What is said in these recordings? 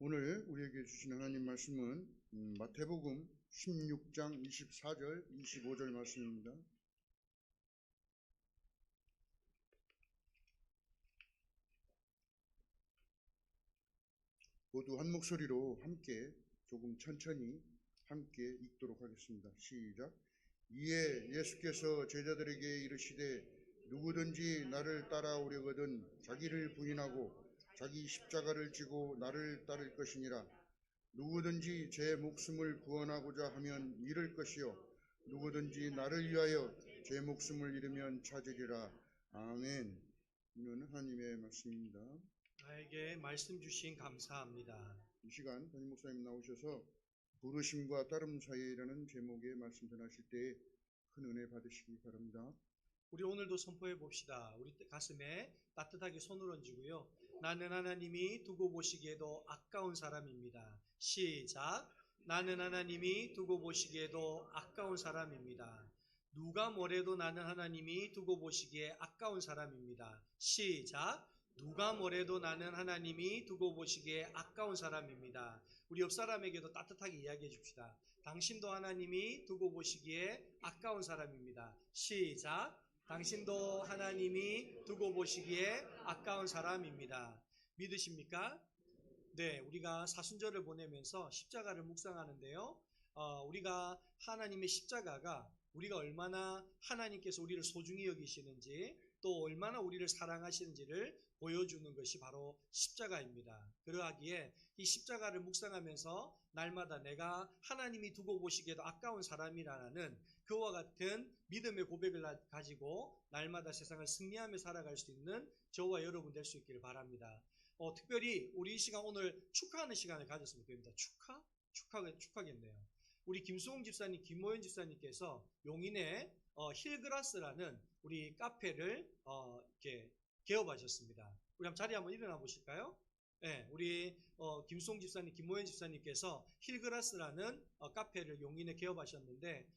오늘 우리에게 주신 하나님 말씀은 마태복음 16장 24절, 25절 말씀입니다. 모두 한 목소리로 함께 조금 천천히 함께 읽도록 하겠습니다. 시작. 이에 예수께서 제자들에게 이르시되 누구든지 나를 따라오려거든 자기를 부인하고 자기 십자가를 지고 나를 따를 것이니라. 누구든지 제 목숨을 구원하고자 하면 잃을 것이요 누구든지 나를 위하여 제 목숨을 잃으면 찾으리라. 아멘. 이는 하나님의 말씀입니다. 나에게 말씀 주신 감사합니다. 이 시간 담임 목사님 나오셔서 부르심과 따름 사이라는 제목의 말씀 전하실 때 큰 은혜 받으시기 바랍니다. 우리 오늘도 선포해 봅시다. 우리 가슴에 따뜻하게 손을 얹고요. 나는 하나님이 두고 보시기에도 아까운 사람입니다. 시작. 나는 하나님이 두고 보시기에도 아까운 사람입니다. 누가 뭐래도 나는 하나님이 두고 보시기에 아까운 사람입니다. 시작. 누가 뭐래도 나는 하나님이 두고 보시기에 아까운 사람입니다. 우리 옆 사람에게도 따뜻하게 이야기해 줍시다. 당신도 하나님이 두고 보시기에 아까운 사람입니다. 시작. 당신도 하나님이 두고 보시기에 아까운 사람입니다. 믿으십니까? 네, 우리가 사순절을 보내면서 십자가를 묵상하는데요. 우리가 하나님의 십자가가 우리가 얼마나 하나님께서 우리를 소중히 여기시는지 또 얼마나 우리를 사랑하시는지를 보여주는 것이 바로 십자가입니다. 그러하기에 이 십자가를 묵상하면서 날마다 내가 하나님이 두고 보시기에도 아까운 사람이라는 그와 같은 믿음의 고백을 가지고 날마다 세상을 승리하며 살아갈 수 있는 저와 여러분 될 수 있기를 바랍니다. 특별히 우리 이 시간 오늘 축하하는 시간을 가졌으면 됩니다. 축하겠네요. 우리 김수홍 집사님, 김모현 집사님께서 용인에 힐그라스라는 우리 카페를 이렇게 개업하셨습니다. 우리 한번 자리 한번 일어나 보실까요? 네, 우리 김수홍 집사님, 김모현 집사님께서 힐그라스라는 카페를 용인에 개업하셨는데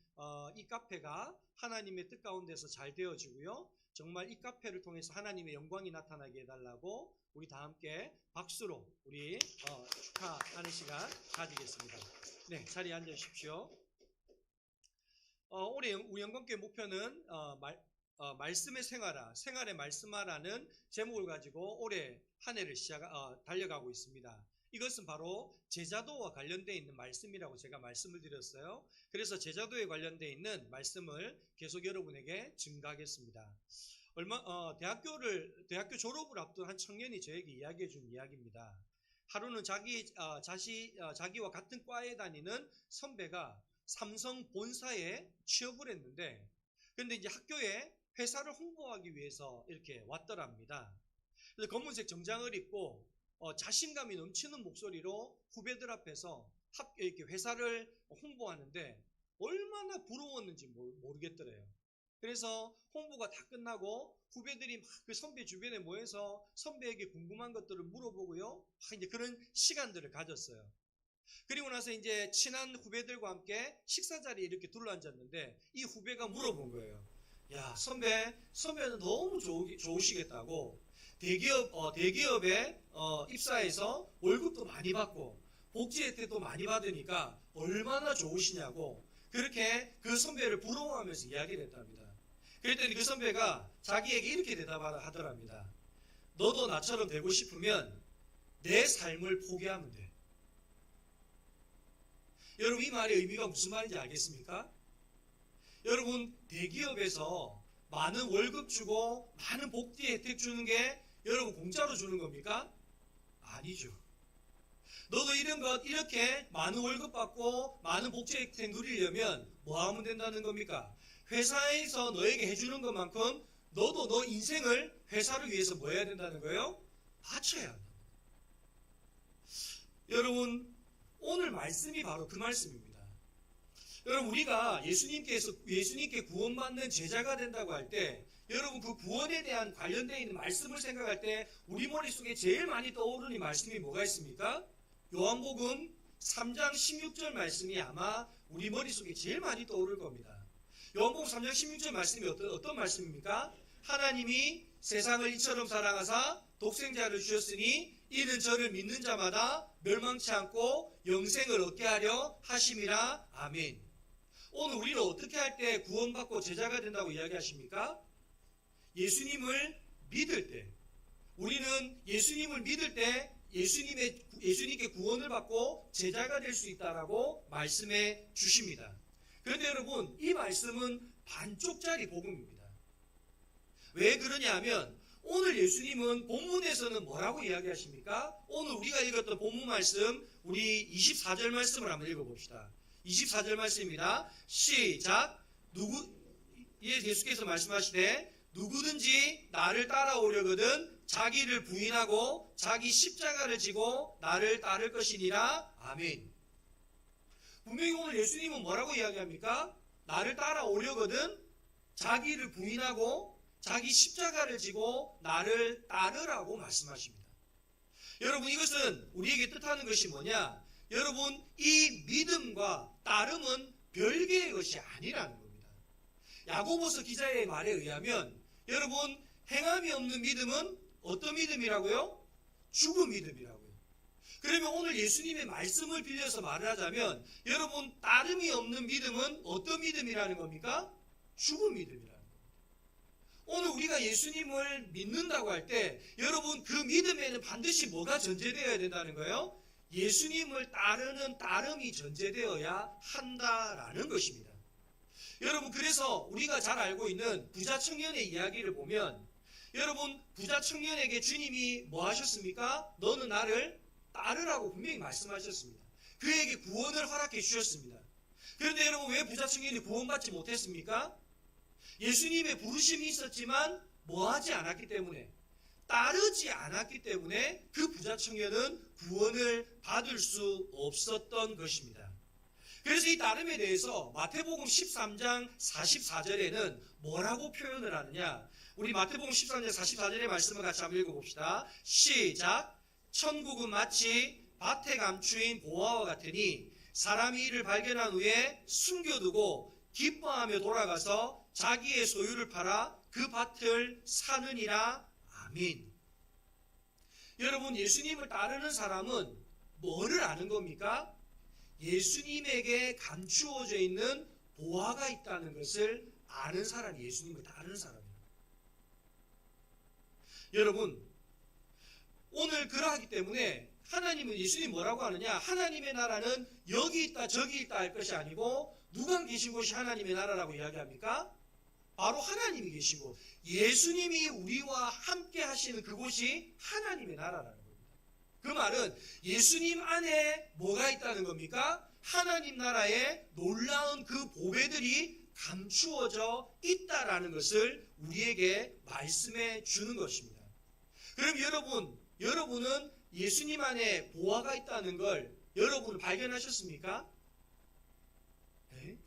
이 카페가 하나님의 뜻 가운데서 잘 되어지고요. 정말 이 카페를 통해서 하나님의 영광이 나타나게 해달라고 우리 다 함께 박수로 우리 축하하는 시간 가지겠습니다. 네, 자리에 앉으십시오. 올해 우영관교회 목표는 말씀의 생활의 말씀하라는 제목을 가지고 올해 한 해를 달려가고 있습니다. 이것은 바로 제자도와 관련되어 있는 말씀이라고 제가 말씀을 드렸어요. 그래서 제자도에 관련되어 있는 말씀을 계속 여러분에게 증가하겠습니다. 대학교 졸업을 앞둔 한 청년이 저에게 이야기해 준 이야기입니다. 하루는 자기와 같은 과에 다니는 선배가 삼성 본사에 취업을 했는데, 근데 이제 학교에 회사를 홍보하기 위해서 이렇게 왔더랍니다. 그래서 검은색 정장을 입고 자신감이 넘치는 목소리로 후배들 앞에서 이렇게 회사를 홍보하는데 얼마나 부러웠는지 모르겠더래요. 그래서 홍보가 다 끝나고 후배들이 막 그 선배 주변에 모여서 선배에게 궁금한 것들을 물어보고요. 막 이제 그런 시간들을 가졌어요. 그리고 나서 이제 친한 후배들과 함께 식사 자리에 이렇게 둘러앉았는데 이 후배가 물어본 거예요. 야, 선배는 너무 좋으시겠다고. 대기업에 입사해서 월급도 많이 받고 복지 혜택도 많이 받으니까 얼마나 좋으시냐고 그렇게 그 선배를 부러워하면서 이야기를 했답니다. 그랬더니 그 선배가 자기에게 이렇게 대답하더랍니다. 너도 나처럼 되고 싶으면 내 삶을 포기하면 돼. 여러분, 이 말의 의미가 무슨 말인지 알겠습니까? 여러분, 대기업에서 많은 월급 주고 많은 복지 혜택 주는 게 여러분 공짜로 주는 겁니까? 아니죠. 너도 이렇게 많은 월급 받고 많은 복지 혜택 누리려면 뭐 하면 된다는 겁니까? 회사에서 너에게 해주는 것만큼 너도 너 인생을 회사를 위해서 뭐 해야 된다는 거예요? 바쳐야 한다. 여러분, 오늘 말씀이 바로 그 말씀입니다. 여러분, 우리가 예수님께 구원받는 제자가 된다고 할 때, 여러분 그 구원에 대한 관련되어 있는 말씀을 생각할 때 우리 머릿속에 제일 많이 떠오르는 말씀이 뭐가 있습니까? 요한복음 3장 16절 말씀이 아마 우리 머릿속에 제일 많이 떠오를 겁니다. 요한복음 3장 16절 말씀이 어떤 말씀입니까? 하나님이 세상을 이처럼 사랑하사 독생자를 주셨으니 이는 저를 믿는 자마다 멸망치 않고 영생을 얻게 하려 하심이라. 아멘. 오늘 우리는 어떻게 할 때 구원받고 제자가 된다고 이야기하십니까? 예수님을 믿을 때, 우리는 예수님을 믿을 때 예수님께 구원을 받고 제자가 될 수 있다라고 말씀해 주십니다. 그런데 여러분, 이 말씀은 반쪽짜리 복음입니다. 왜 그러냐 하면 오늘 예수님은 본문에서는 뭐라고 이야기하십니까? 오늘 우리가 읽었던 본문 말씀, 우리 24절 말씀을 한번 읽어봅시다. 24절 말씀입니다. 시작. 예수께서 말씀하시되 누구든지 나를 따라오려거든 자기를 부인하고 자기 십자가를 지고 나를 따를 것이니라. 아멘. 분명히 오늘 예수님은 뭐라고 이야기합니까? 나를 따라오려거든 자기를 부인하고 자기 십자가를 지고 나를 따르라고 말씀하십니다. 여러분, 이것은 우리에게 뜻하는 것이 뭐냐? 여러분, 이 믿음과 따름은 별개의 것이 아니라는 겁니다. 야고보서 기자의 말에 의하면 여러분, 행함이 없는 믿음은 어떤 믿음이라고요? 죽은 믿음이라고요. 그러면 오늘 예수님의 말씀을 빌려서 말을 하자면 여러분, 따름이 없는 믿음은 어떤 믿음이라는 겁니까? 죽은 믿음이라는 겁니다. 오늘 우리가 예수님을 믿는다고 할 때 여러분, 그 믿음에는 반드시 뭐가 전제되어야 된다는 거예요? 예수님을 따르는 따름이 전제되어야 한다라는 것입니다. 여러분, 그래서 우리가 잘 알고 있는 부자 청년의 이야기를 보면 여러분, 부자 청년에게 주님이 뭐 하셨습니까? 너는 나를 따르라고 분명히 말씀하셨습니다. 그에게 구원을 허락해 주셨습니다. 그런데 여러분, 왜 부자 청년이 구원받지 못했습니까? 예수님의 부르심이 있었지만 뭐하지 않았기 때문에, 따르지 않았기 때문에 그 부자 청년은 구원을 받을 수 없었던 것입니다. 그래서 이 따름에 대해서 마태복음 13장 44절에는 뭐라고 표현을 하느냐? 우리 마태복음 13장 44절의 말씀을 같이 한번 읽어봅시다. 시작. 천국은 마치 밭에 감추인 보화와 같으니 사람이 이를 발견한 후에 숨겨두고 기뻐하며 돌아가서 자기의 소유를 팔아 그 밭을 사느니라. 아멘. 여러분, 예수님을 따르는 사람은 뭐를 아는 겁니까? 예수님에게 감추어져 있는 보화가 있다는 것을 아는 사람이 예수님을 따르는 사람입니다. 여러분, 오늘 그러하기 때문에 하나님은, 예수님 뭐라고 하느냐? 하나님의 나라는 여기 있다 저기 있다 할 것이 아니고 누가 계신 곳이 하나님의 나라라고 이야기합니까? 바로 하나님이 계시고 예수님이 우리와 함께 하시는 그곳이 하나님의 나라라는 겁니다. 그 말은 예수님 안에 뭐가 있다는 겁니까? 하나님 나라의 놀라운 그 보배들이 감추어져 있다라는 것을 우리에게 말씀해 주는 것입니다. 그럼 여러분은 예수님 안에 보화가 있다는 걸 여러분은 발견하셨습니까? 네?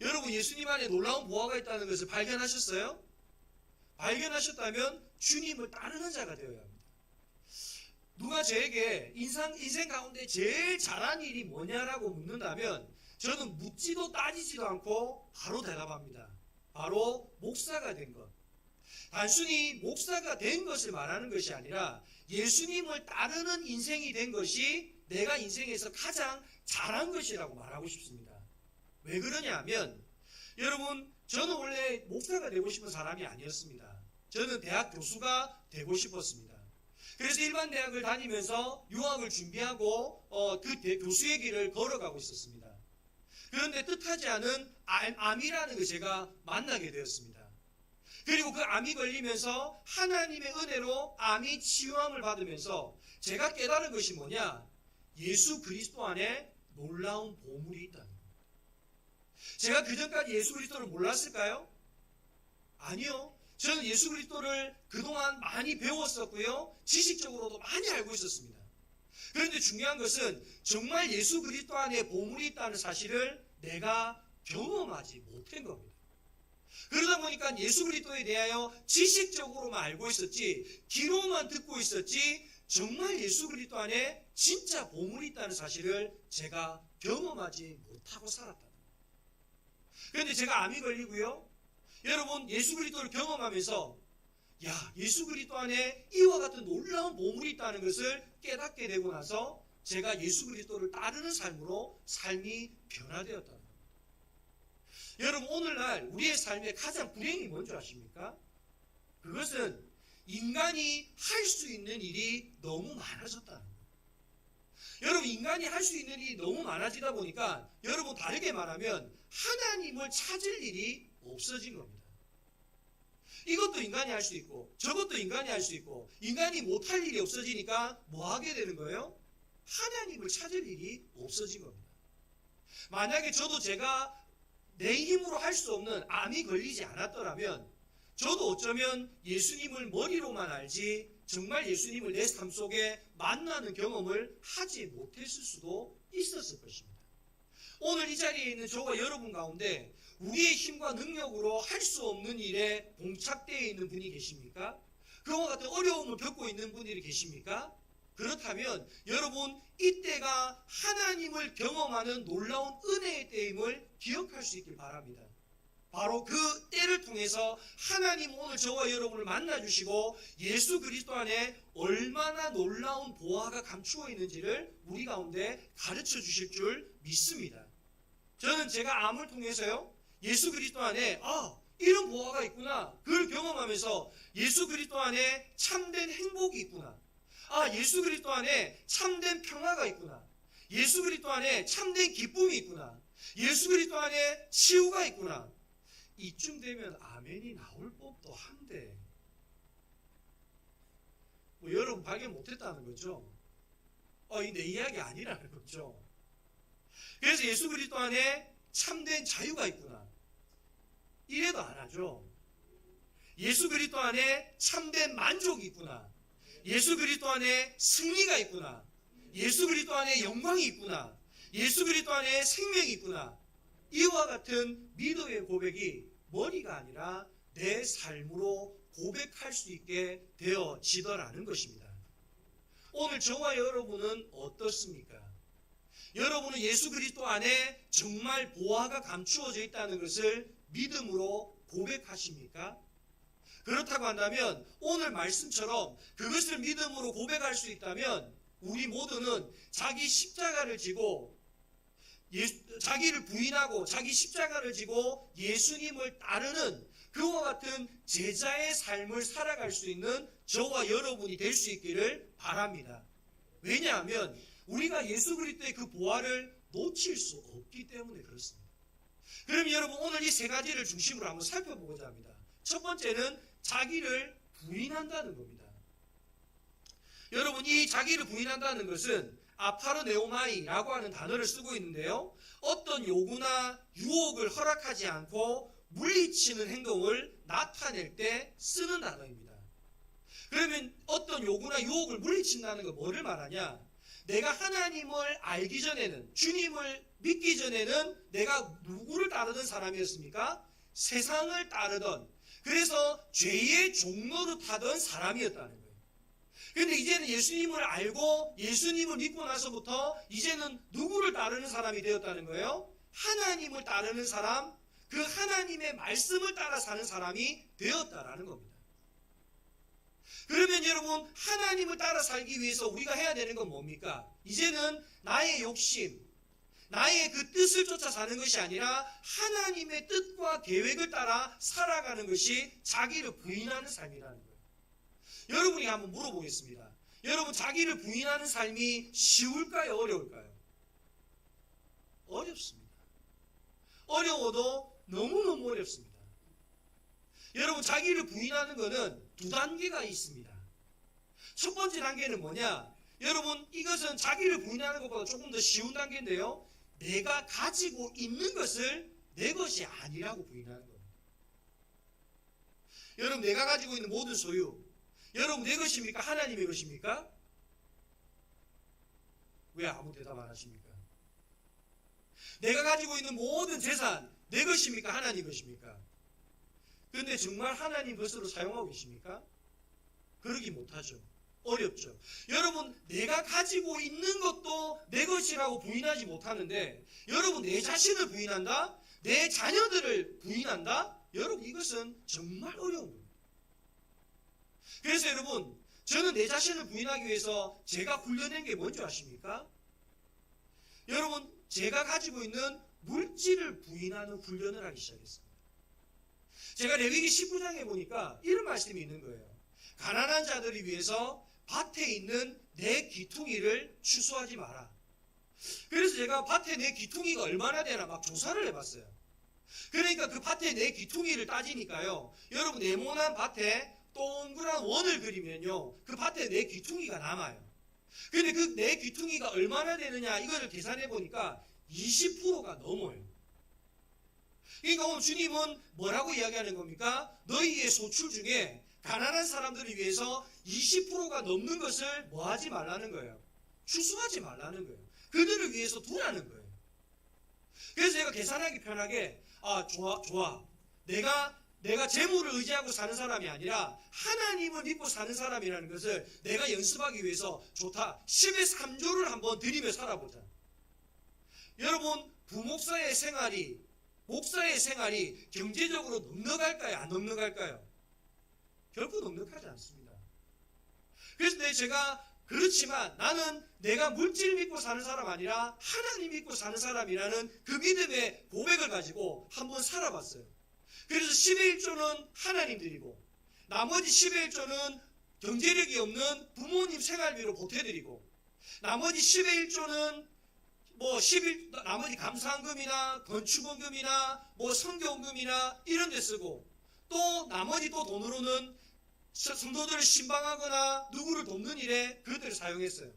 여러분, 예수님 안에 놀라운 보화가 있다는 것을 발견하셨어요? 발견하셨다면 주님을 따르는 자가 되어야 합니다. 누가 저에게 인생 가운데 제일 잘한 일이 뭐냐라고 묻는다면 저는 묻지도 따지지도 않고 바로 대답합니다. 바로 목사가 된 것. 단순히 목사가 된 것을 말하는 것이 아니라 예수님을 따르는 인생이 된 것이 내가 인생에서 가장 잘한 것이라고 말하고 싶습니다. 왜 그러냐 하면 여러분, 저는 원래 목사가 되고 싶은 사람이 아니었습니다. 저는 대학 교수가 되고 싶었습니다. 그래서 일반 대학을 다니면서 유학을 준비하고 그 교수의 길을 걸어가고 있었습니다. 그런데 뜻하지 않은 암이라는 걸 제가 만나게 되었습니다. 그리고 그 암이 걸리면서 하나님의 은혜로 암이 치유함을 받으면서 제가 깨달은 것이 뭐냐? 예수 그리스도 안에 놀라운 보물이 있다는 겁니다. 제가 그전까지 예수 그리스도를 몰랐을까요? 아니요. 저는 예수 그리스도를 그동안 많이 배웠었고요. 지식적으로도 많이 알고 있었습니다. 그런데 중요한 것은 정말 예수 그리스도 안에 보물이 있다는 사실을 내가 경험하지 못한 겁니다. 그러다 보니까 예수 그리스도에 대하여 지식적으로만 알고 있었지, 귀로만 듣고 있었지, 정말 예수 그리스도 안에 진짜 보물이 있다는 사실을 제가 경험하지 못하고 살았다는 거예요. 그런데 제가 암이 걸리고요. 여러분, 예수 그리스도를 경험하면서 야, 예수 그리스도 안에 이와 같은 놀라운 보물이 있다는 것을 깨닫게 되고 나서 제가 예수 그리스도를 따르는 삶으로 삶이 변화되었다는 겁니다. 여러분, 오늘날 우리의 삶의 가장 불행이 뭔지 아십니까? 그것은 인간이 할 수 있는 일이 너무 많아졌다는 거예요. 여러분, 인간이 할 수 있는 일이 너무 많아지다 보니까 여러분, 다르게 말하면 하나님을 찾을 일이 없어진 겁니다. 이것도 인간이 할 수 있고 저것도 인간이 할 수 있고 인간이 못할 일이 없어지니까 뭐 하게 되는 거예요? 하나님을 찾을 일이 없어진 겁니다. 만약에 저도 제가 내 힘으로 할 수 없는 암이 걸리지 않았더라면 저도 어쩌면 예수님을 머리로만 알지 정말 예수님을 내 삶 속에 만나는 경험을 하지 못했을 수도 있었을 것입니다. 오늘 이 자리에 있는 저와 여러분 가운데 우리의 힘과 능력으로 할 수 없는 일에 봉착되어 있는 분이 계십니까? 그와 같은 어려움을 겪고 있는 분들이 계십니까? 그렇다면 여러분, 이때가 하나님을 경험하는 놀라운 은혜의 때임을 기억할 수 있길 바랍니다. 바로 그 때를 통해서 하나님 오늘 저와 여러분을 만나주시고 예수 그리스도 안에 얼마나 놀라운 보화가 감추어 있는지를 우리 가운데 가르쳐 주실 줄 믿습니다. 저는 제가 암을 통해서요, 예수 그리스도 안에 이런 보화가 있구나, 그걸 경험하면서 예수 그리스도 안에 참된 행복이 있구나, 예수 그리스도 안에 참된 평화가 있구나, 예수 그리스도 안에 참된 기쁨이 있구나, 예수 그리스도 안에 치유가 있구나, 이쯤 되면 아멘이 나올 법도 한데 여러분 발견 못했다는 거죠. 이 내 이야기 아니라는 거죠. 그래서 예수 그리스도 안에 참된 자유가 있구나, 이래도 안 하죠. 예수 그리스도 안에 참된 만족이 있구나, 예수 그리스도 안에 승리가 있구나, 예수 그리스도 안에 영광이 있구나, 예수 그리스도 안에 생명이 있구나, 이와 같은 믿음의 고백이 머리가 아니라 내 삶으로 고백할 수 있게 되어지더라는 것입니다. 오늘 저와 여러분은 어떻습니까? 여러분은 예수 그리스도 안에 정말 보화가 감추어져 있다는 것을 믿음으로 고백하십니까? 그렇다고 한다면 오늘 말씀처럼 그것을 믿음으로 고백할 수 있다면 우리 모두는 자기 십자가를 지고 자기를 부인하고 자기 십자가를 지고 예수님을 따르는 그와 같은 제자의 삶을 살아갈 수 있는 저와 여러분이 될 수 있기를 바랍니다. 왜냐하면 우리가 예수 그리스도의 그 보화를 놓칠 수 없기 때문에 그렇습니다. 그럼 여러분, 오늘 이 세 가지를 중심으로 한번 살펴보고자 합니다. 첫 번째는 자기를 부인한다는 겁니다. 여러분, 이 자기를 부인한다는 것은 아파르네오마이라고 하는 단어를 쓰고 있는데요, 어떤 요구나 유혹을 허락하지 않고 물리치는 행동을 나타낼 때 쓰는 단어입니다. 그러면 어떤 요구나 유혹을 물리친다는 건 뭐를 말하냐? 내가 하나님을 알기 전에는, 주님을 믿기 전에는 내가 누구를 따르던 사람이었습니까? 세상을 따르던, 그래서 죄의 종로로 타던 사람이었다는 거예요. 그런데 이제는 예수님을 알고 예수님을 믿고 나서부터 이제는 누구를 따르는 사람이 되었다는 거예요? 하나님을 따르는 사람, 그 하나님의 말씀을 따라 사는 사람이 되었다라는 겁니다. 그러면 여러분, 하나님을 따라 살기 위해서 우리가 해야 되는 건 뭡니까? 이제는 나의 욕심, 나의 그 뜻을 쫓아 사는 것이 아니라 하나님의 뜻과 계획을 따라 살아가는 것이 자기를 부인하는 삶이라는 거예요. 여러분이 한번 물어보겠습니다. 여러분, 자기를 부인하는 삶이 쉬울까요? 어려울까요? 어렵습니다. 어려워도 너무너무 어렵습니다. 여러분, 자기를 부인하는 것은 두 단계가 있습니다. 첫 번째 단계는 뭐냐? 여러분, 이것은 자기를 부인하는 것보다 조금 더 쉬운 단계인데요, 내가 가지고 있는 것을 내 것이 아니라고 부인하는 겁니다. 여러분, 내가 가지고 있는 모든 소유, 여러분 내 것입니까? 하나님의 것입니까? 왜 아무 대답 안 하십니까? 내가 가지고 있는 모든 재산 내 것입니까? 하나님 것입니까? 그런데 정말 하나님 것으로 사용하고 계십니까? 그러기 못하죠. 어렵죠. 여러분, 내가 가지고 있는 것도 내 것이라고 부인하지 못하는데 여러분, 내 자신을 부인한다? 내 자녀들을 부인한다? 여러분, 이것은 정말 어려운 겁니다. 그래서 여러분, 저는 내 자신을 부인하기 위해서 제가 훈련한 게 뭔지 아십니까? 여러분, 제가 가지고 있는 물질을 부인하는 훈련을 하기 시작했습니다. 제가 레위기 19장에 보니까 이런 말씀이 있는 거예요. 가난한 자들을 위해서 밭에 있는 내 귀퉁이를 추수하지 마라. 그래서 제가 밭에 내 귀퉁이가 얼마나 되나 막 조사를 해봤어요. 그러니까 그 밭에 내 귀퉁이를 따지니까요, 여러분, 네모난 밭에 동그란 원을 그리면요, 그 밭에 내 귀퉁이가 남아요. 근데 그 내 귀퉁이가 얼마나 되느냐, 이거를 계산해 보니까 20%가 넘어요. 그러니까 오늘 주님은 뭐라고 이야기하는 겁니까? 너희의 소출 중에 가난한 사람들을 위해서 20%가 넘는 것을 뭐 하지 말라는 거예요? 추수하지 말라는 거예요. 그들을 위해서 두라는 거예요. 그래서 제가 계산하기 편하게, 좋아. 내가 재물을 의지하고 사는 사람이 아니라 하나님을 믿고 사는 사람이라는 것을 내가 연습하기 위해서 좋다. 10의 3조를 한번 드리며 살아보자. 여러분, 부목사의 생활이, 목사의 생활이 경제적으로 넉넉할까요? 안 넉넉할까요? 결코 넉넉하지 않습니다. 그래서 제가 그렇지만 나는 내가 물질 믿고 사는 사람 아니라 하나님 믿고 사는 사람이라는 그 믿음의 고백을 가지고 한번 살아봤어요. 그래서 10의 1조는 하나님 드리고, 나머지 10의 1조는 경제력이 없는 부모님 생활비로 보태드리고, 나머지 10의 1조는 나머지 감사원금이나 건축원금이나 성교원금이나 이런 데 쓰고, 또 나머지 또 돈으로는 성도들을 신방하거나 누구를 돕는 일에 그것들을 사용했어요.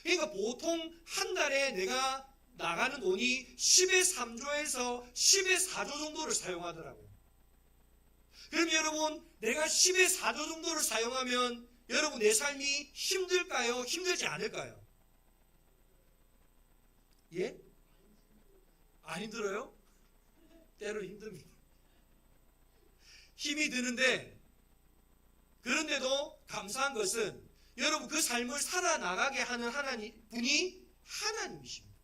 그러니까 보통 한 달에 내가 나가는 돈이 10의 3조에서 10의 4조 정도를 사용하더라고요. 그럼 여러분, 내가 10의 4조 정도를 사용하면 여러분, 내 삶이 힘들까요? 힘들지 않을까요? 예? 안 힘들어요? 때로 힘듭니다. 힘이 드는데, 그런데도 감사한 것은 여러분, 그 삶을 살아나가게 하는 분이 하나님이십니다.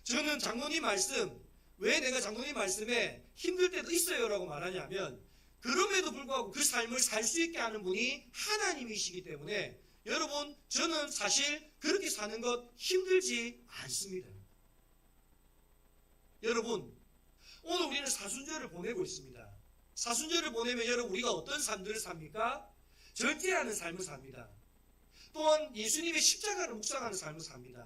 저는 장로님 말씀, 왜 내가 장로님 말씀에 힘들 때도 있어요 라고 말하냐면, 그럼에도 불구하고 그 삶을 살 수 있게 하는 분이 하나님이시기 때문에 여러분, 저는 사실 그렇게 사는 것 힘들지 않습니다. 여러분, 오늘 우리는 사순절을 보내고 있습니다. 사순절을 보내면 여러분, 우리가 어떤 삶들을 삽니까? 절제하는 삶을 삽니다. 또한 예수님의 십자가를 묵상하는 삶을 삽니다.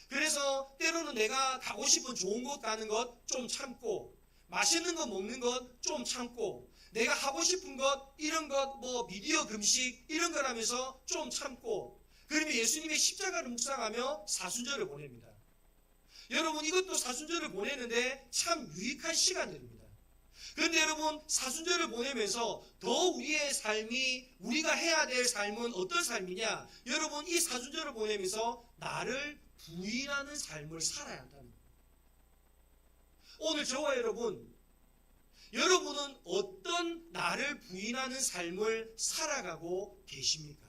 그래서 때로는 내가 가고 싶은 좋은 곳 가는 것 좀 참고, 맛있는 거 먹는 것 좀 참고, 내가 하고 싶은 것, 이런 것, 미디어 금식, 이런 걸 하면서 좀 참고, 그러면 예수님의 십자가를 묵상하며 사순절을 보냅니다. 여러분, 이것도 사순절을 보내는데 참 유익한 시간들입니다. 그런데 여러분, 사순절을 보내면서 더 우리의 삶이, 우리가 해야 될 삶은 어떤 삶이냐? 여러분, 이 사순절을 보내면서 나를 부인하는 삶을 살아야 한다는 거예요. 오늘 저와 여러분은 어떤 나를 부인하는 삶을 살아가고 계십니까?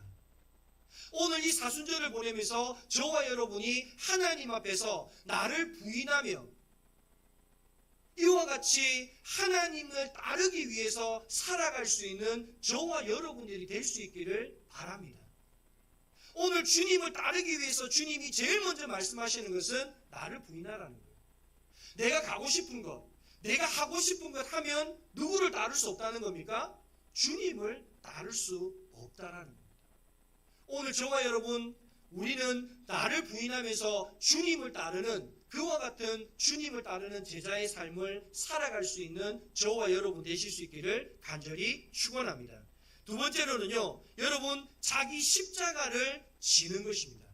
오늘 이 사순절을 보내면서 저와 여러분이 하나님 앞에서 나를 부인하며 이와 같이 하나님을 따르기 위해서 살아갈 수 있는 저와 여러분들이 될 수 있기를 바랍니다. 오늘 주님을 따르기 위해서 주님이 제일 먼저 말씀하시는 것은 나를 부인하라는 거예요. 내가 가고 싶은 것, 내가 하고 싶은 것 하면 누구를 따를 수 없다는 겁니까? 주님을 따를 수 없다라는 겁니다. 오늘 저와 여러분, 우리는 나를 부인하면서 주님을 따르는, 그와 같은 주님을 따르는 제자의 삶을 살아갈 수 있는 저와 여러분 되실 수 있기를 간절히 축원합니다. 두 번째로는요, 여러분, 자기 십자가를 지는 것입니다.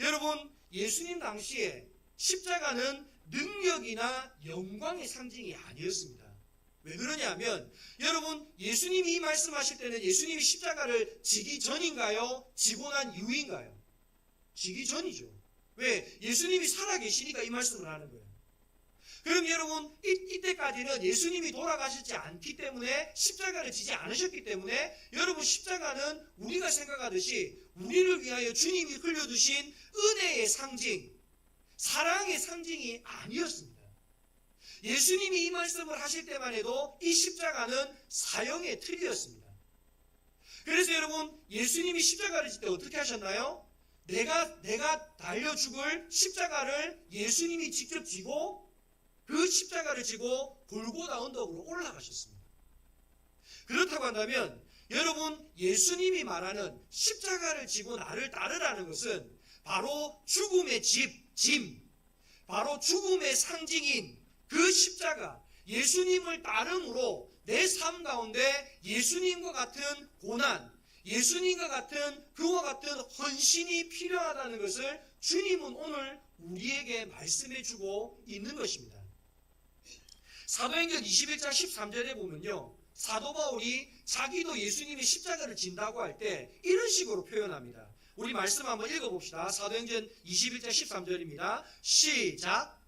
여러분, 예수님 당시에 십자가는 능력이나 영광의 상징이 아니었습니다. 왜 그러냐면, 여러분, 예수님이 이 말씀하실 때는 예수님이 십자가를 지기 전인가요? 지고 난 이후인가요? 지기 전이죠. 왜? 예수님이 살아계시니까 이 말씀을 하는 거예요. 그럼 여러분, 이때까지는 예수님이 돌아가시지 않기 때문에, 십자가를 지지 않으셨기 때문에, 여러분, 십자가는 우리가 생각하듯이 우리를 위하여 주님이 흘려두신 은혜의 상징, 사랑의 상징이 아니었습니다. 예수님이 이 말씀을 하실 때만 해도 이 십자가는 사형의 틀이었습니다. 여러분, 예수님이 십자가를 질 때 어떻게 하셨나요? 내가 달려 죽을 십자가를 예수님이 직접 지고 그 십자가를 지고 골고다 언덕으로 올라가셨습니다. 그렇다고 한다면 여러분, 예수님이 말하는 십자가를 지고 나를 따르라는 것은 바로 죽음의 짐, 바로 죽음의 상징인 그 십자가, 예수님을 따름으로 내 삶 가운데 예수님과 같은 고난, 예수님과 같은 그와 같은 헌신이 필요하다는 것을 주님은 오늘 우리에게 말씀해 주고 있는 것입니다. 사도행전 21장 13절에 보면요, 사도 바울이 자기도 예수님의 십자가를 진다고 할 때 이런 식으로 표현합니다. 우리 말씀 한번 읽어봅시다. 사도행전 21장 13절입니다. 시작.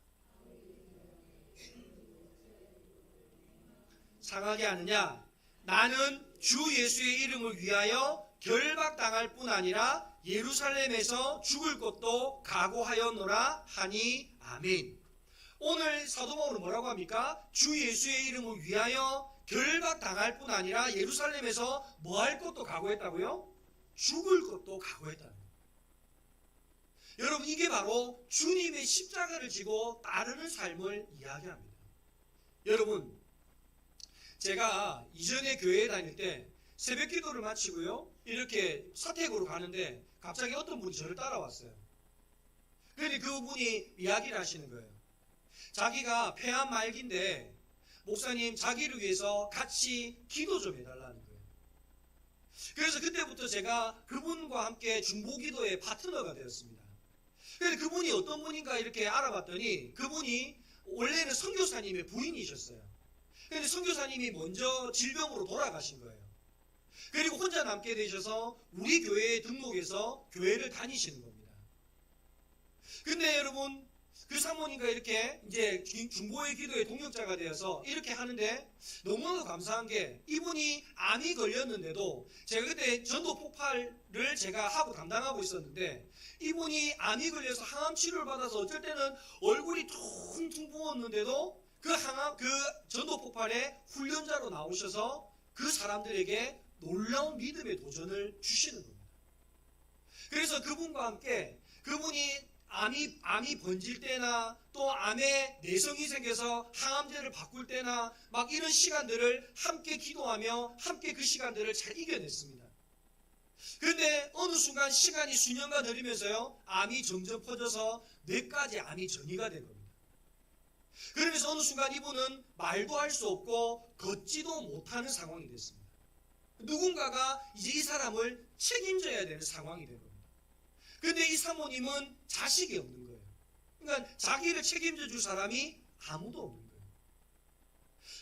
상하게 하느냐? 나는 주 예수의 이름을 위하여 결박당할 뿐 아니라 예루살렘에서 죽을 것도 각오하였노라 하니 아멘. 오늘 사도 바울은 뭐라고 합니까? 주 예수의 이름을 위하여 결박당할 뿐 아니라 예루살렘에서 뭐 할 것도 각오했다고요? 죽을 것도 각오했다는 거예요. 여러분, 이게 바로 주님의 십자가를 지고 따르는 삶을 이야기합니다. 여러분, 제가 이전에 교회에 다닐 때 새벽 기도를 마치고요, 이렇게 사택으로 가는데 갑자기 어떤 분이 저를 따라왔어요. 그런데 그분이 이야기를 하시는 거예요. 자기가 폐암 말기인데 목사님, 자기를 위해서 같이 기도 좀 해달라는 거예요. 그래서 그때부터 제가 그분과 함께 중보기도의 파트너가 되었습니다. 그런데 그분이 어떤 분인가 이렇게 알아봤더니 그분이 원래는 선교사님의 부인이셨어요. 그런데 선교사님이 먼저 질병으로 돌아가신 거예요. 그리고 혼자 남게 되셔서 우리 교회에 등록해서 교회를 다니시는 겁니다. 근데 여러분, 그 사모님과 이렇게 이제 중보의 기도의 동역자가 되어서 이렇게 하는데 너무나도 감사한 게, 이분이 암이 걸렸는데도 제가 그때 전도 폭발을 제가 하고 담당하고 있었는데, 이분이 암이 걸려서 항암 치료를 받아서 어쩔 때는 얼굴이 퉁퉁 부었는데도 그 전도 폭발에 훈련자로 나오셔서 그 사람들에게 놀라운 믿음의 도전을 주시는 겁니다. 그래서 그분과 함께, 그분이 암이 번질 때나 또 암에 내성이 생겨서 항암제를 바꿀 때나 막 이런 시간들을 함께 기도하며 함께 그 시간들을 잘 이겨냈습니다. 그런데 어느 순간 시간이 수년간 흐르면서요, 암이 점점 퍼져서 뇌까지 암이 전이가 된 겁니다. 그러면서 어느 순간 이분은 말도 할 수 없고 걷지도 못하는 상황이 됐습니다. 누군가가 이제 이 사람을 책임져야 되는 상황이 된 겁니다. 그런데 이 사모님은 자식이 없는 거예요. 그러니까 자기를 책임져 줄 사람이 아무도 없는 거예요.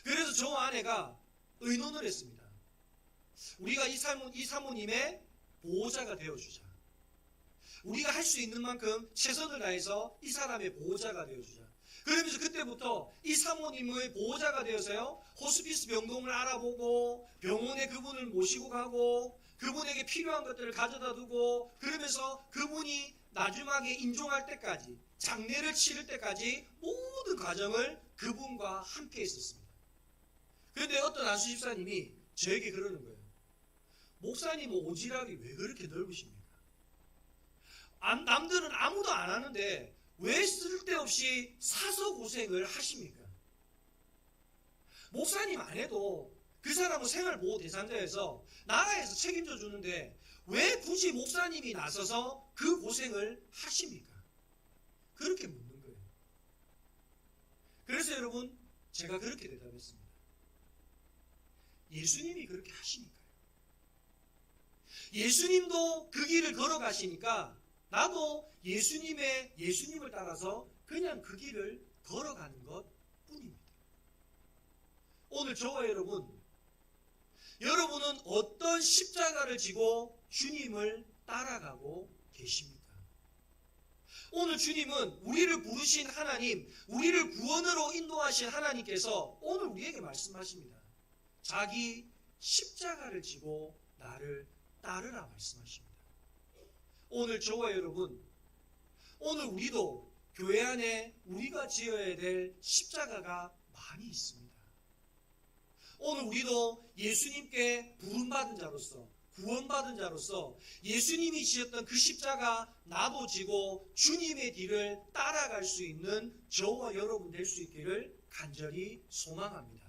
그래서 저 아내가 의논을 했습니다. 우리가 이 사모님의 보호자가 되어주자. 우리가 할 수 있는 만큼 최선을 다해서 이 사람의 보호자가 되어주자. 그러면서 그때부터 이 사모님의 보호자가 되어서요, 호스피스 병동을 알아보고 병원에 그분을 모시고 가고 그분에게 필요한 것들을 가져다 두고, 그러면서 그분이 나중에 인종할 때까지, 장례를 치를 때까지 모든 과정을 그분과 함께 했었습니다. 그런데 어떤 안수 집사님이 저에게 그러는 거예요. 목사님, 오지랖이 왜 그렇게 넓으십니까? 남들은 아무도 안 하는데 왜 쓸데없이 사서 고생을 하십니까? 목사님 안 해도 그 사람은 생활보호 대상자여서 나라에서 책임져 주는데 왜 굳이 목사님이 나서서 그 고생을 하십니까? 그렇게 묻는 거예요. 그래서 여러분, 제가 그렇게 대답했습니다. 예수님이 그렇게 하시니까요. 예수님도 그 길을 걸어가시니까 나도 예수님을 따라서 그냥 그 길을 걸어가는 것 뿐입니다. 오늘 저와 여러분은 어떤 십자가를 지고 주님을 따라가고 계십니까? 오늘 주님은 우리를 부르신 하나님, 우리를 구원으로 인도하신 하나님께서 오늘 우리에게 말씀하십니다. 자기 십자가를 지고 나를 따르라 말씀하십니다. 오늘 저와 여러분, 오늘 우리도 교회 안에 우리가 지어야 될 십자가가 많이 있습니다. 오늘 우리도 예수님께 부름받은 자로서, 구원받은 자로서 예수님이 지었던 그 십자가 나도 지고 주님의 뒤를 따라갈 수 있는 저와 여러분 될 수 있기를 간절히 소망합니다.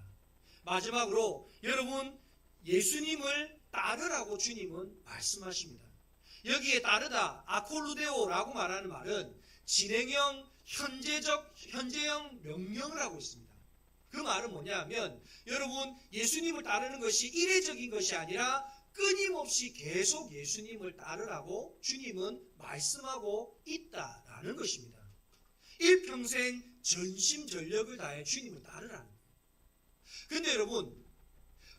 마지막으로 여러분, 예수님을 따르라고 주님은 말씀하십니다. 여기에 따르다, 아콜루데오라고 말하는 말은 진행형, 현재형 명령을 하고 있습니다. 그 말은 뭐냐면 여러분, 예수님을 따르는 것이 이례적인 것이 아니라 끊임없이 계속 예수님을 따르라고 주님은 말씀하고 있다라는 것입니다. 일평생 전심전력을 다해 주님을 따르라는 거예요. 근데 여러분,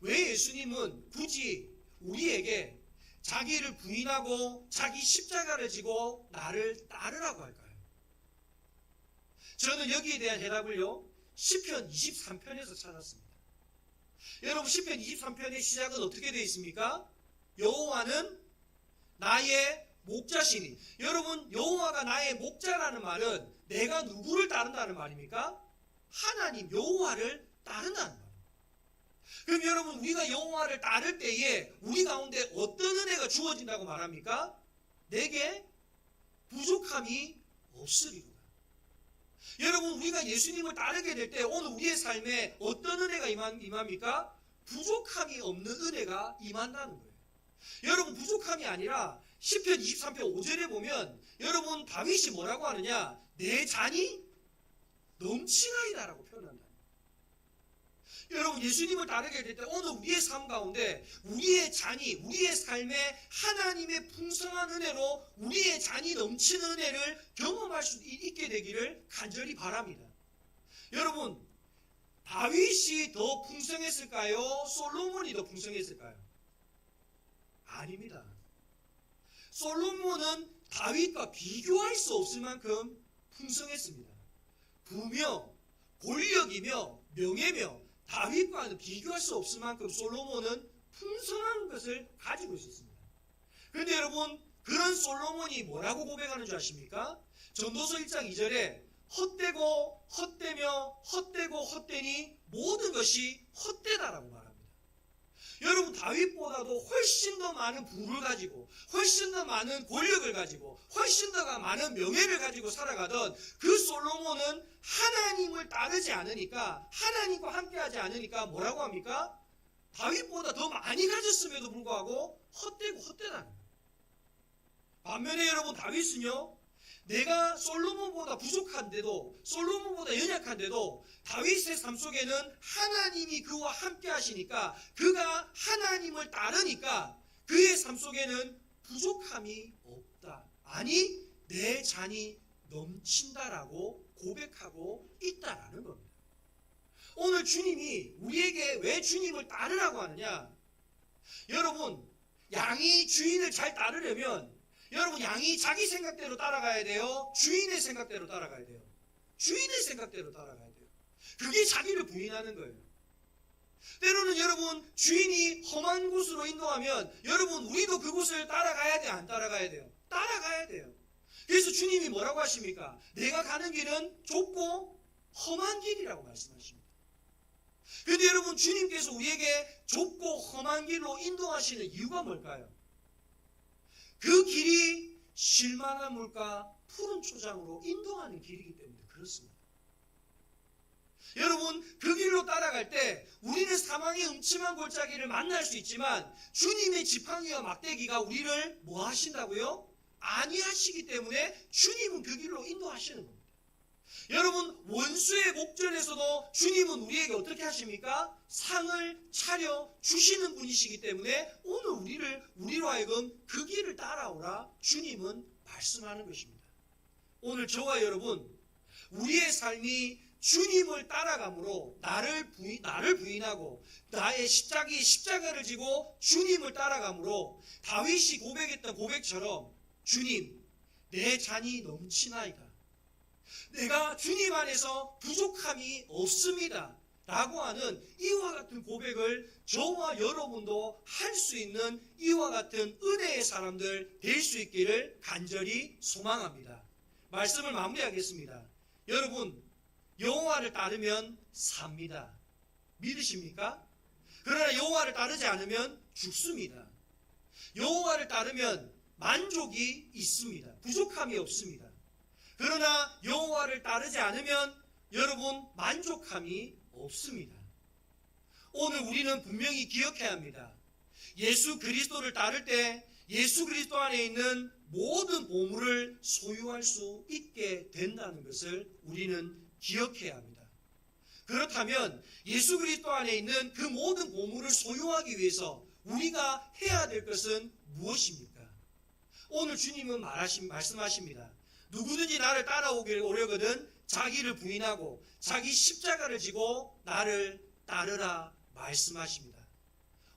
왜 예수님은 굳이 우리에게 자기를 부인하고 자기 십자가를 지고 나를 따르라고 할까요? 저는 여기에 대한 대답을요, 시편 23편에서 찾았습니다. 여러분, 시편 23편의 시작은 어떻게 되어 있습니까? 여호와는 나의 목자시니. 여러분, 여호와가 나의 목자라는 말은 내가 누구를 따른다는 말입니까? 하나님 여호와를 따른다는 말입니다. 그럼 여러분, 우리가 여호와를 따를 때에 우리 가운데 어떤 은혜가 주어진다고 말합니까? 내게 부족함이 없으리로다. 여러분, 우리가 예수님을 따르게 될 때 오늘 우리의 삶에 어떤 은혜가 임합니까? 부족함이 없는 은혜가 임한다는 거예요. 여러분, 부족함이 아니라 시편 23편 5절에 보면 여러분, 다윗이 뭐라고 하느냐? 내 잔이 넘치나이다라고 표현한다. 여러분, 예수님을 따르게 될 때 오늘 우리의 삶 가운데 우리의 잔이, 우리의 삶에 하나님의 풍성한 은혜로 우리의 잔이 넘치는 은혜를 경험할 수 있게 되기를 간절히 바랍니다. 여러분, 다윗이 더 풍성했을까요? 솔로몬이 더 풍성했을까요? 아닙니다. 솔로몬은 다윗과 비교할 수 없을 만큼 풍성했습니다. 부며 권력이며 명예며 다윗과는 비교할 수 없을 만큼 솔로몬은 풍성한 것을 가지고 있었습니다. 그런데 여러분, 그런 솔로몬이 뭐라고 고백하는 줄 아십니까? 전도서 1장 2절에 헛되고 헛되며 헛되고 헛되니 모든 것이 헛되다라고 말합니다. 여러분, 다윗보다도 훨씬 더 많은 부를 가지고 훨씬 더 많은 권력을 가지고 훨씬 더 많은 명예를 가지고 살아가던 그 솔로몬은 하나님을 따르지 않으니까, 하나님과 함께하지 않으니까 뭐라고 합니까? 다윗보다 더 많이 가졌음에도 불구하고 헛되고 헛되다는 거예요. 반면에 여러분, 다윗은요, 내가 솔로몬보다 부족한데도, 솔로몬보다 연약한데도 다윗의 삶 속에는 하나님이 그와 함께 하시니까, 그가 하나님을 따르니까 그의 삶 속에는 부족함이 없다. 아니, 내 잔이 넘친다라고 고백하고 있다라는 겁니다. 오늘 주님이 우리에게 왜 주님을 따르라고 하느냐? 여러분, 양이 주인을 잘 따르려면 여러분, 양이 자기 생각대로 따라가야 돼요? 주인의 생각대로 따라가야 돼요? 주인의 생각대로 따라가야 돼요. 그게 자기를 부인하는 거예요. 때로는 여러분, 주인이 험한 곳으로 인도하면 여러분, 우리도 그곳을 따라가야 돼요? 안 따라가야 돼요? 따라가야 돼요. 그래서 주님이 뭐라고 하십니까? 내가 가는 길은 좁고 험한 길이라고 말씀하십니다. 그런데 여러분, 주님께서 우리에게 좁고 험한 길로 인도하시는 이유가 뭘까요? 그 길이 쉴만한 물과 푸른 초장으로 인도하는 길이기 때문에 그렇습니다. 여러분, 그 길로 따라갈 때 우리는 사망의 음침한 골짜기를 만날 수 있지만 주님의 지팡이와 막대기가 우리를 뭐 하신다고요? 안위하시기 때문에 주님은 그 길로 인도하시는 겁니다. 여러분, 원수의 목전에서도 주님은 우리에게 어떻게 하십니까? 상을 차려 주시는 분이시기 때문에 오늘 우리로 하여금 그 길을 따라오라 주님은 말씀하는 것입니다. 오늘 저와 여러분, 우리의 삶이 주님을 따라감으로 나를 부인하고 나의 십자가를 지고 주님을 따라감으로 다윗이 고백했던 고백처럼 주님, 내 잔이 넘치나이다. 내가 주님 안에서 부족함이 없습니다. 라고 하는 이와 같은 고백을 저와 여러분도 할 수 있는 이와 같은 은혜의 사람들 될 수 있기를 간절히 소망합니다. 말씀을 마무리하겠습니다. 여러분, 여호와를 따르면 삽니다. 믿으십니까? 그러나 여호와를 따르지 않으면 죽습니다. 여호와를 따르면 만족이 있습니다. 부족함이 없습니다. 그러나 여호와를 따르지 않으면 여러분 만족함이 없습니다. 오늘 우리는 분명히 기억해야 합니다. 예수 그리스도를 따를 때 예수 그리스도 안에 있는 모든 보물을 소유할 수 있게 된다는 것을 우리는 기억해야 합니다. 그렇다면 예수 그리스도 안에 있는 그 모든 보물을 소유하기 위해서 우리가 해야 될 것은 무엇입니까? 오늘 주님은 말씀하십니다. 누구든지 나를 따라오려거든 자기를 부인하고 자기 십자가를 지고 나를 따르라 말씀하십니다.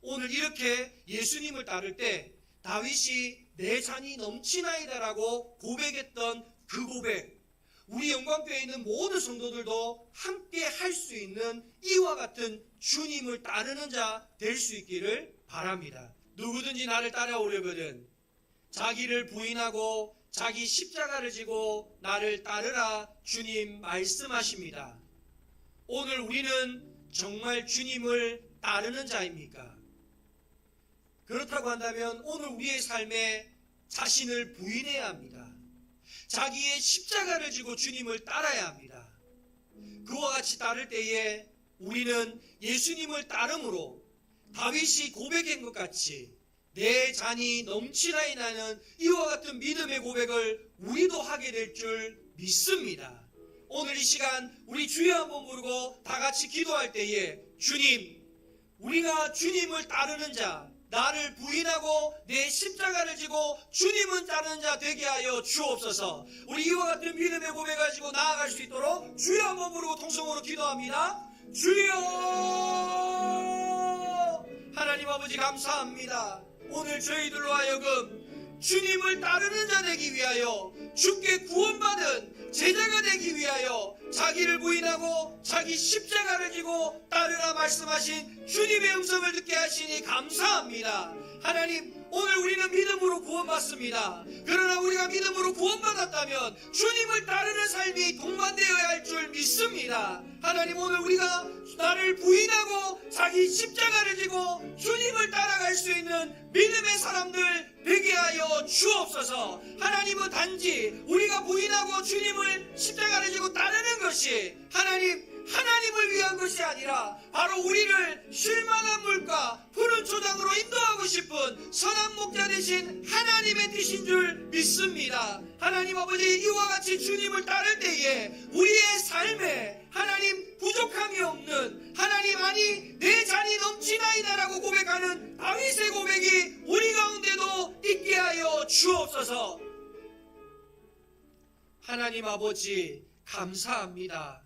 오늘 이렇게 예수님을 따를 때 다윗이 내 잔이 넘치나이다라고 고백했던 그 고백, 우리 영광교회에 있는 모든 성도들도 함께 할 수 있는 이와 같은 주님을 따르는 자 될 수 있기를 바랍니다. 누구든지 나를 따라오려거든 자기를 부인하고 자기 십자가를 지고 나를 따르라 주님 말씀하십니다. 오늘 우리는 정말 주님을 따르는 자입니까? 그렇다고 한다면 오늘 우리의 삶에 자신을 부인해야 합니다. 자기의 십자가를 지고 주님을 따라야 합니다. 그와 같이 따를 때에 우리는 예수님을 따름으로 다윗이 고백한 것 같이 내 잔이 넘치나이다는 이와 같은 믿음의 고백을 우리도 하게 될 줄 믿습니다. 오늘 이 시간 우리 주여 한번 부르고 다 같이 기도할 때에 주님, 우리가 주님을 따르는 자, 나를 부인하고 내 십자가를 지고 주님은 따르는 자 되게 하여 주옵소서. 우리 이와 같은 믿음의 고백 가지고 나아갈 수 있도록 주여 한번 부르고 통성으로 기도합니다. 주여! 하나님 아버지 감사합니다. 오늘 저희들로 하여금 주님을 따르는 자 되기 위하여 주께 구원받은 제자가 되기 위하여 자기를 부인하고 자기 십자가를 지고 따르라 말씀하신 주님의 음성을 듣게 하시니 감사합니다. 하나님, 오늘 우리는 믿음으로 구원받습니다. 그러나 우리가 믿음으로 구원받았다면 주님을 따르는 삶이 동반되어야 할 줄 믿습니다. 하나님, 오늘 우리가 나를 부인하고 자기 십자가를 지고 주님을 따라갈 수 있는 믿음의 사람들 되게 하여 주옵소서. 하나님은 단지 우리가 부인하고 주님을 십자가를 지고 따르는 것이 하나님을 위한 것이 아니라 바로 우리를 쉴만한 물과 푸른 초장으로 인도하고 싶은 선한 목자 되신 하나님의 뜻인 줄 믿습니다. 하나님 아버지, 이와 같이 주님을 따를 때에 우리의 삶에 하나님 부족함이 없는, 하나님 아니 내 잔이 넘치나이다라고 고백하는 다윗의 고백이 우리 가운데도 있게 하여 주옵소서. 하나님 아버지 감사합니다.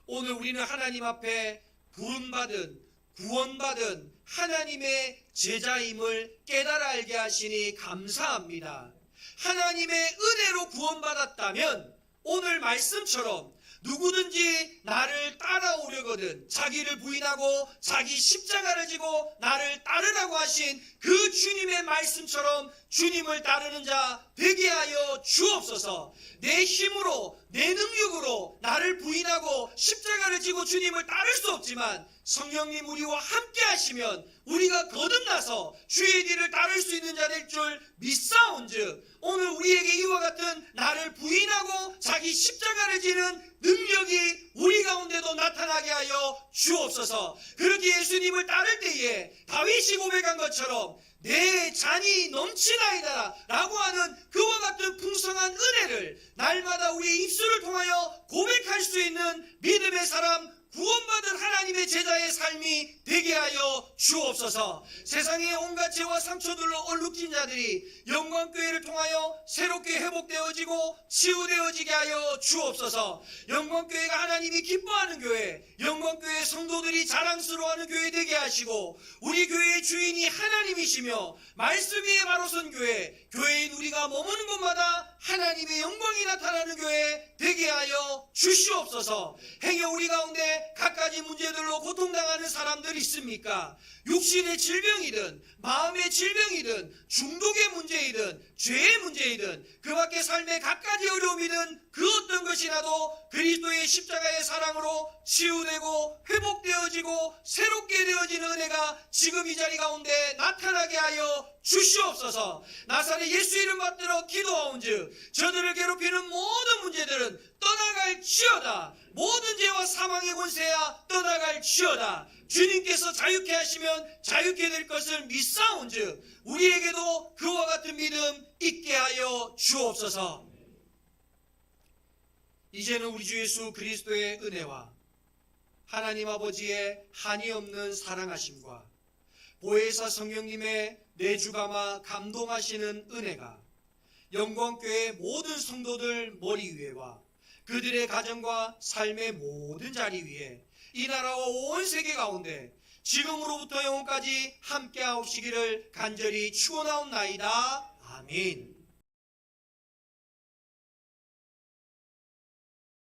오늘 우리는 하나님 앞에 부름받은, 구원받은 하나님의 제자임을 깨달아 알게 하시니 감사합니다. 하나님의 은혜로 구원받았다면 오늘 말씀처럼 누구든지 나를 따라오려거든 자기를 부인하고 자기 십자가를 지고 나를 따르라고 하신 그 주님의 말씀처럼 주님을 따르는 자 되게 하여 주옵소서. 내 힘으로 내 능력으로 나를 부인하고 십자가를 지고 주님을 따를 수 없지만 성령님 우리와 함께 하시면 우리가 거듭나서 주의 길을 따를 수 있는 자 될 줄 믿사온즉 오늘 우리에게 이와 같은 나를 부인하고 자기 십자가를 지는 능력이 우리 가운데도 나타나게 하여 주옵소서. 그렇게 예수님을 따를 때에 다윗이 고백한 것처럼 내 잔이 넘치나이다 라고 하는 그와 같은 풍성한 은혜를 날마다 우리의 입술을 통하여 고백할 수 있는 믿음의 사람, 구원받은 하나님의 제자의 삶이 되게 하여 주옵소서. 세상의 온갖 죄와 상처들로 얼룩진 자들이 영광교회를 통하여 새롭게 회복되어지고 치유되어지게 하여 주옵소서. 영광교회가 하나님이 기뻐하는 교회, 영광교회 성도들이 자랑스러워하는 교회 되게 하시고 우리 교회의 주인이 하나님이시며 말씀 위에 바로 선 교회, 교회인 우리가 머무는 곳마다 하나님의 영광이 나타나는 교회 되게 하여 주시옵소서. 행여 우리 가운데 삶에 갖가지 문제들로 고통당하는 사람들이 있습니까? 육신의 질병이든 마음의 질병이든 중독의 문제이든 죄의 문제이든 그 밖에 삶의 갖가지 어려움이든 그 어떤 것이라도 그리스도의 십자가의 사랑으로 치유되고 회복되어지고 새롭게 되어지는 은혜가 지금 이 자리 가운데 나타나게 하여 주시옵소서. 나사렛 예수 이름 받들어 기도하온즉 저들을 괴롭히는 모든 문제들은 떠나갈지어다. 모든 죄와 사망의 권세야 떠나갈지어다. 주님께서 자유케 하시면 자유케 될 것을 믿사온즉 우리에게도 그와 같은 믿음 있게 하여 주옵소서. 이제는 우리 주 예수 그리스도의 은혜와 하나님 아버지의 한이 없는 사랑하심과 보혜사 성령님의 내주감아 감동하시는 은혜가 영광교회 모든 성도들 머리 위에와 그들의 가정과 삶의 모든 자리 위에 이 나라와 온 세계 가운데 지금으로부터 영원까지 함께하옵시기를 간절히 축원하옵나이다. 아멘.